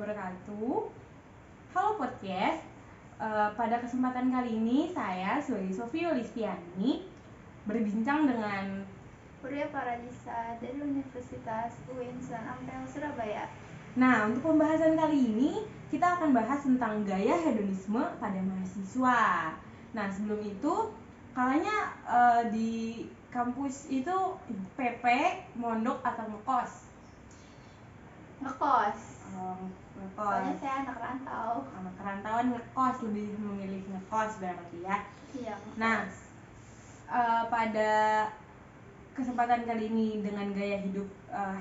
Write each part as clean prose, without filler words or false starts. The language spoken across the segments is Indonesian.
wabarakatuh. Halo podcast. Pada kesempatan kali ini saya sebagai Sofia Listiani berbincang dengan Purya Paradisa dari Universitas UIN Ampel Surabaya. Nah, untuk pembahasan kali ini kita akan bahas tentang gaya hedonisme pada mahasiswa. Nah, sebelum itu kalanya di kampus itu PP, mondok atau ngekos? Ngekos. Ngekos. Soalnya saya anak rantau. Anak rantauan ngekos, lebih memilih ngekos berarti ya. Iya, ngekos. Nah, pada kesempatan kali ini dengan gaya hidup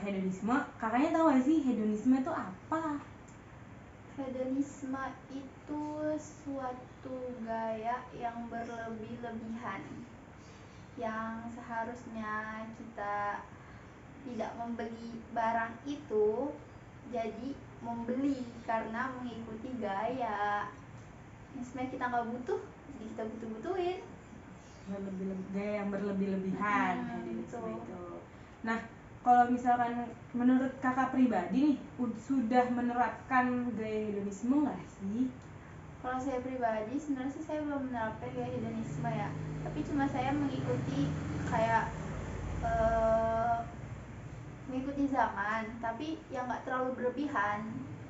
hedonisme, kakaknya tahu gak sih hedonisme itu apa? Hedonisme itu suatu gaya yang berlebih-lebihan, yang seharusnya kita tidak membeli barang itu jadi membeli karena mengikuti gaya yang sebenarnya kita nggak butuh, jadi kita butuh-butuhin. Gaya yang berlebih-lebihan hedonisme betul. itu. Nah, kalau misalkan menurut kakak pribadi nih, sudah menerapkan gaya hedonisme nggak sih? Kalau saya pribadi sebenarnya sih saya belum menerapkan gaya hedonisme ya, tapi cuma saya mengikuti kayak mengikuti zaman, tapi yang nggak terlalu berlebihan,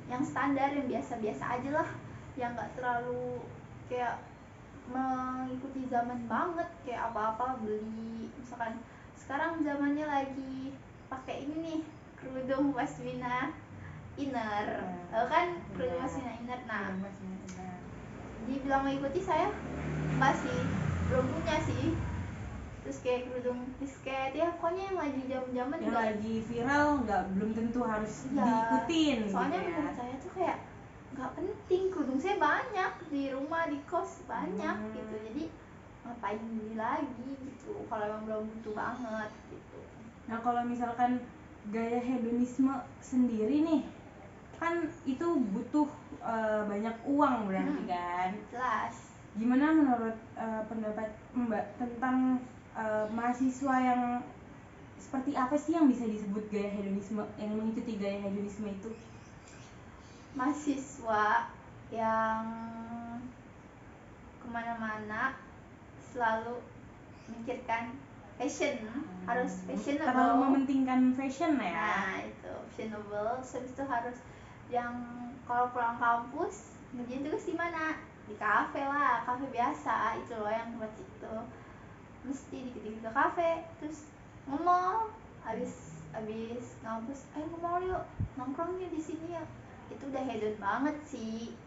yang standar, yang biasa-biasa aja lah, yang nggak terlalu kayak mengikuti zaman banget, kayak apa-apa beli. Misalkan sekarang zamannya lagi pakai ini nih, kerudung pasmina inner, kan kerudung pasmina inner. Nah, dibilang mengikuti saya enggak sih, belum punya sih. Terus kayak kerudung pisket ya, pokoknya yang lagi zaman-zaman yang lagi viral belum tentu harus diikutin. Soalnya gitu ya. menurut saya tuh kayak nggak penting, kerudung saya banyak di rumah, di kos banyak gitu, jadi ngapain beli lagi gitu kalau emang belum butuh banget gitu. Nah, kalau misalkan gaya hedonisme sendiri nih, kan itu butuh banyak uang berarti kan? Jelas. Gimana menurut pendapat Mbak tentang mahasiswa yang seperti apa sih yang bisa disebut gaya hedonisme, yang mengikuti gaya hedonisme itu? Mahasiswa yang kemana-mana selalu mikirkan fashion, harus fashionable, terlalu mementingkan fashion ya. Nah itu fashionable. Habis itu harus yang kalau pulang kampus ngerjain tugas di mana, di kafe lah, kafe biasa itu loh, yang tempat itu mesti dikit-dikit ke kafe, terus nge-mall, abis ngampus nge-mall yuk, nongkrong yuk di sini ya. Itu udah hedon banget sih,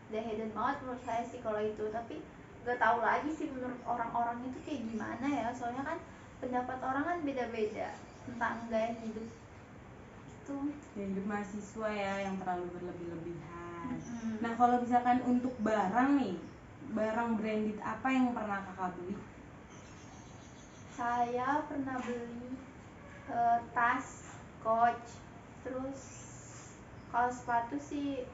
udah hedon banget menurut saya sih kalau itu. Tapi gak tahu lagi sih menurut orang-orang itu kayak gimana ya, soalnya kan pendapat orang kan beda-beda tentang gaya hidup itu. Gaya hidup mahasiswa ya yang terlalu berlebih-lebihan. Nah, kalau misalkan untuk barang nih, barang branded apa yang pernah kakak beli? Saya pernah beli tas Coach, terus kalau sepatu sih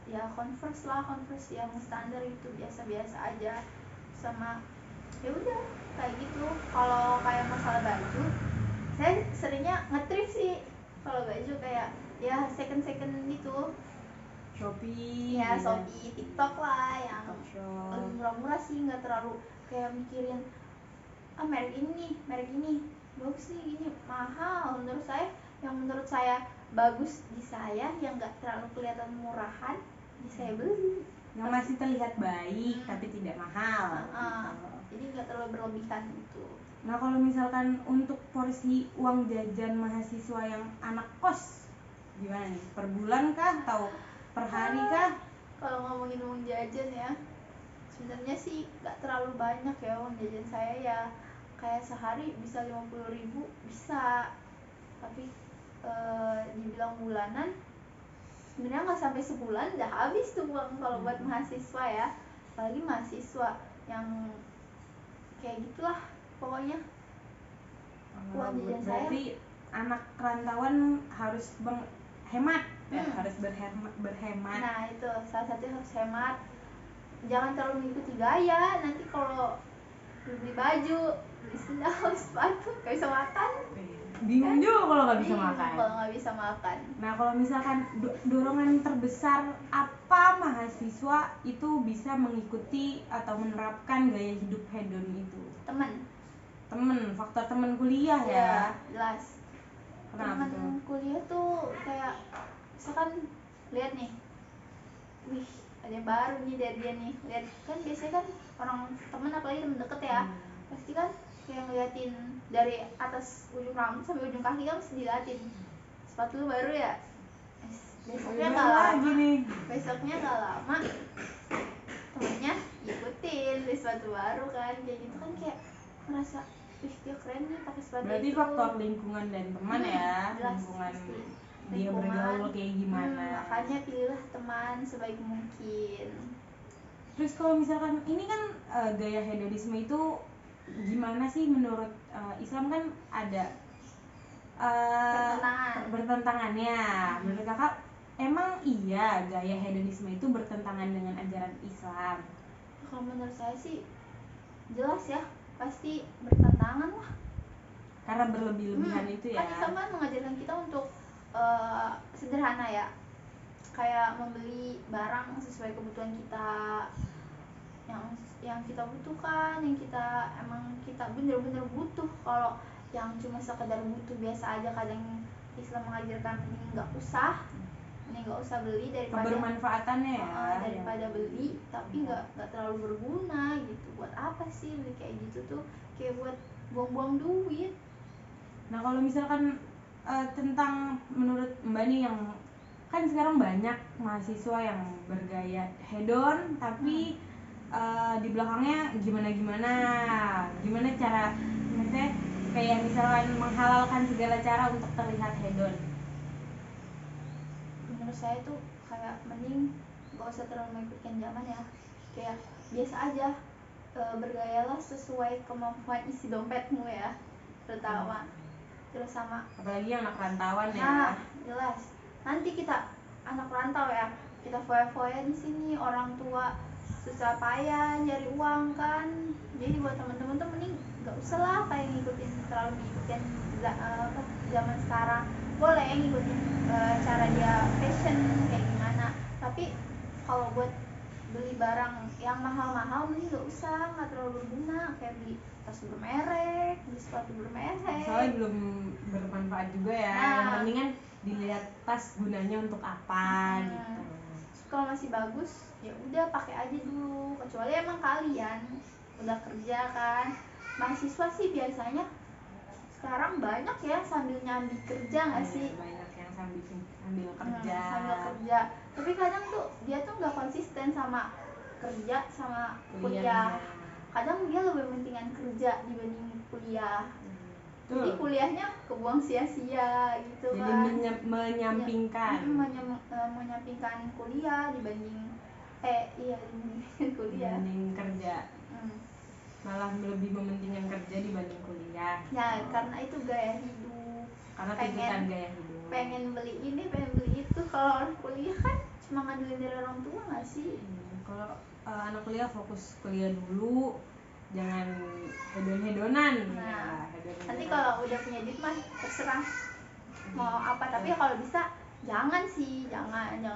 ya Converse lah, Converse yang standar itu biasa-biasa aja, sama ya udah kayak gitu. Kalau kayak masalah baju, saya seringnya nge-thrift sih. Kalau baju kayak ya second gitu, Shopee ya gitu. Shopee, TikTok lah, yang TikTok murah-murah sih, nggak terlalu kayak mikirin merek ini bagus nih, gini mahal. Menurut saya, yang menurut saya bagus di saya, yang nggak terlalu kelihatan murahan, di saya beli, yang masih terlihat baik tapi tidak mahal gitu. Jadi nggak terlalu berlebihan gitu. Nah, kalau misalkan untuk porsi uang jajan mahasiswa yang anak kos gimana nih? Per bulan kah atau per hari kah? Kalau ngomongin uang jajan ya, sebenarnya sih nggak terlalu banyak ya uang jajan saya ya. Kayak sehari bisa 50.000 bisa, tapi dibilang bulanan sebenarnya nggak sampai sebulan udah habis tuh uang kalau buat mahasiswa ya. Apalagi mahasiswa yang kayak gitulah pokoknya uang jajan saya. Berarti anak rantauan harus hemat ya, harus berhemat. Nah itu salah satu harus hemat, jangan terlalu mengikuti gaya. Nanti kalau beli baju, beli sendal, sepatu, gak bisa makan. bingung juga kalau nggak bisa Bingung makan. kalau nggak bisa makan. Nah kalau misalkan dorongan terbesar apa mahasiswa itu bisa mengikuti atau menerapkan gaya hidup hedon itu? Faktor temen kuliah ya. Iya, jelas. Kenapa tuh? Temen kuliah tuh kayak misalkan lihat nih, wih ada yang baru nih dari dia nih, lihat kan biasanya kan orang temen apalagi temen deket ya, pasti kan kayak ngeliatin dari atas ujung rambut sampai ujung kaki kan mesti diliatin, sepatu lu baru ya. Besoknya nggak lama, temennya ikutin beli sepatu baru kan, kayak gitu kan kayak ngerasa wih dia keren nih pakai sepatu. Berarti itu faktor lingkungan dan teman ya, jelas, lingkungan pasti. dia bergaul kayak gimana. Makanya pilihlah teman sebaik mungkin. Terus kalau misalkan ini kan gaya hedonisme itu gimana sih menurut Islam kan ada bertentangannya. Menurut kakak emang iya gaya hedonisme itu bertentangan dengan ajaran Islam? Kalau menurut saya sih jelas ya, pasti bertentangan lah. Karena berlebih-lebihan itu ya. Kan Islam kan mengajarkan kita untuk sederhana ya, kayak membeli barang sesuai kebutuhan kita, yang kita butuhkan, yang kita emang kita bener-bener butuh. Kalau yang cuma sekedar butuh biasa aja, kadang Islam mengajarkan ini nggak usah beli daripada kebermanfaatannya ya, daripada beli tapi nggak terlalu berguna gitu. Buat apa sih beli kayak gitu tuh, kayak buat buang-buang duit. Nah kalau misalkan tentang menurut Mbak nih, yang kan sekarang banyak mahasiswa yang bergaya hedon tapi di belakangnya gimana cara maksudnya kayak misalkan menghalalkan segala cara untuk terlihat hedon. Menurut saya tuh kayak mending gak usah terlalu mengikutkan zaman ya, kayak biasa aja, bergayalah sesuai kemampuan isi dompetmu ya, terutama. Terus sama apalagi anak rantauan ya. Nah, jelas. Nanti kita anak rantau ya, kita foya-foya di sini, orang tua susah payah nyari uang kan. Jadi buat teman-teman tuh mending nggak usah lah kayak terlalu ngikutin zaman sekarang. Boleh ngikutin cara dia fashion kayak gimana, tapi kalau buat beli barang yang mahal-mahal mending nggak usah, nggak terlalu berguna, kayak beli tas bermerek, beli sepatu bermerek. Soalnya belum bermanfaat juga ya. Yang penting kan dilihat tas gunanya untuk apa gitu. Kalau masih bagus ya udah pakai aja dulu, kecuali emang kalian udah kerja kan. Mahasiswa sih biasanya sekarang banyak ya sambil nyambi kerja nggak sih? Banyak yang sambil kerja. Sambil kerja. Tapi kadang tuh dia tuh nggak konsisten sama kerja sama kuliah. Kadang dia lebih mementingkan kerja dibanding kuliah. Jadi kuliahnya kebuang sia-sia gitu kan. Jadi menyampingkan. Menyampingkan kuliah dibanding kuliah. Dibanding kerja. Malah lebih mementingkan kerja dibanding kuliah. Ya karena itu gaya hidup. Karena tuntutan gaya hidup. Pengen beli ini, pengen beli itu. Kalau orang kuliah kan cuma ngandelin dari orang tua nggak sih? Kalau anak kuliah fokus kuliah dulu, jangan hedon-hedonan. Nanti kalau udah punya duit mah terserah mau apa, tapi kalau bisa jangan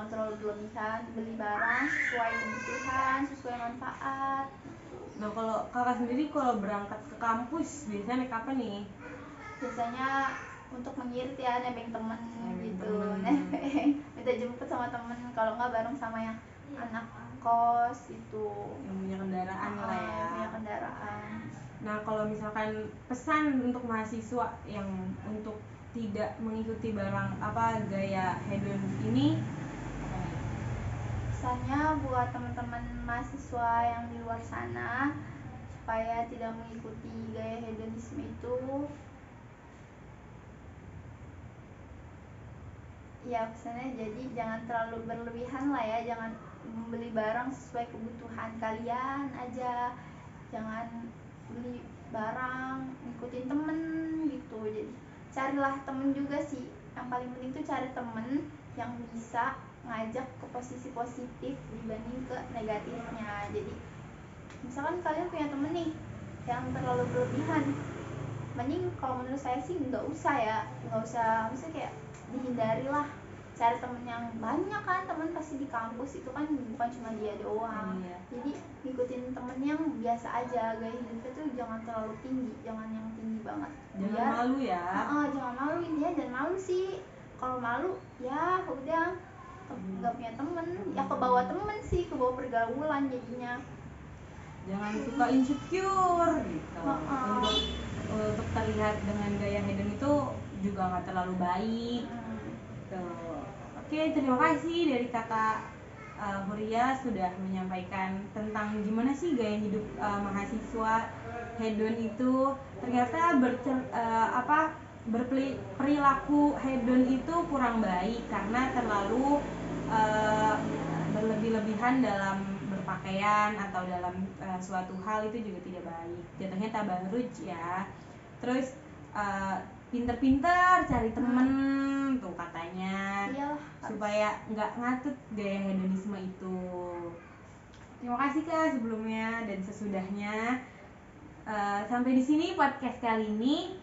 terlalu berlebihan beli barang sesuai kebutuhan, sesuai manfaat. Nah kalau kakak sendiri kalau berangkat ke kampus biasanya naik apa nih? Biasanya untuk mengirit ya, nebeng temen gitu, nebeng minta jemput sama temen, kalau nggak bareng sama yang anak kos itu yang punya kendaraan lah ya. Punya kendaraan. Nah kalau misalkan pesan untuk mahasiswa yang untuk tidak mengikuti gaya hedon ini, pesannya buat teman-teman mahasiswa yang di luar sana supaya tidak mengikuti gaya hedonisme itu, ya pesannya jadi jangan terlalu berlebihan lah ya, jangan membeli barang sesuai kebutuhan kalian aja, jangan beli barang ngikutin temen gitu. Jadi carilah temen juga sih, yang paling penting tuh cari temen yang bisa ngajak ke posisi positif dibanding ke negatifnya. Jadi misalkan kalian punya temen nih yang terlalu berlebihan, mending kalau menurut saya sih nggak usah maksudnya kayak dihindari lah, cari temen yang banyak kan, temen pasti di kampus itu kan bukan cuma dia doang. Iya. Jadi ngikutin temen yang biasa aja, gaya hidupnya tuh jangan terlalu tinggi, jangan yang tinggi banget, Jangan malu ya. jangan malu, intinya jangan malu sih. Kalau malu ya udah nggak punya temen, ya ke bawah temen sih, ke bawah pergaulan jadinya. Jangan suka insecure gitu. Untuk terlihat dengan gaya hedon itu juga nggak terlalu baik. Tuh. Oke, terima kasih dari kakak Huria sudah menyampaikan tentang gimana sih gaya hidup mahasiswa hedon itu. Ternyata berperilaku hedon itu kurang baik karena terlalu berlebih-lebihan dalam berpakaian atau dalam suatu hal itu juga tidak baik. Jatuhnya tabarruj ya. Terus pinter-pinter cari temen tuh katanya. Iyalah, supaya nggak ngatut gaya hedonisme itu. Terima kasih Kak sebelumnya dan sesudahnya. Sampai di sini podcast kali ini.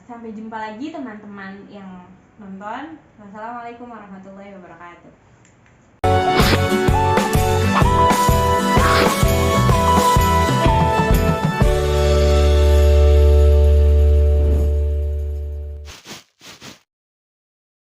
Sampai jumpa lagi teman-teman yang nonton. Wassalamualaikum warahmatullahi wabarakatuh.